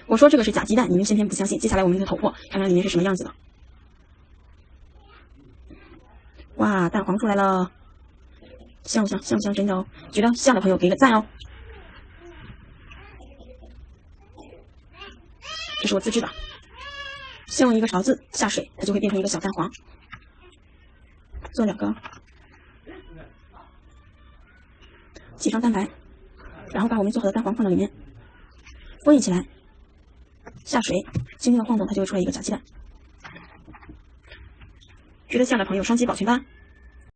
我说这个是假鸡蛋，你们偏偏不相信。接下来我们给它捅破，看看里面是什么样子的。哇，蛋黄出来了，像不像？像不像真的哦？觉得像的朋友给个赞哦。这是我自制的，先用一个勺子下水，它就会变成一个小蛋黄。做2个，挤上蛋白，然后把我们做好的蛋黄放到里面，封印起来。下水，轻轻的晃动，它就会出来一个假鸡蛋。觉得像的朋友双击保全吧。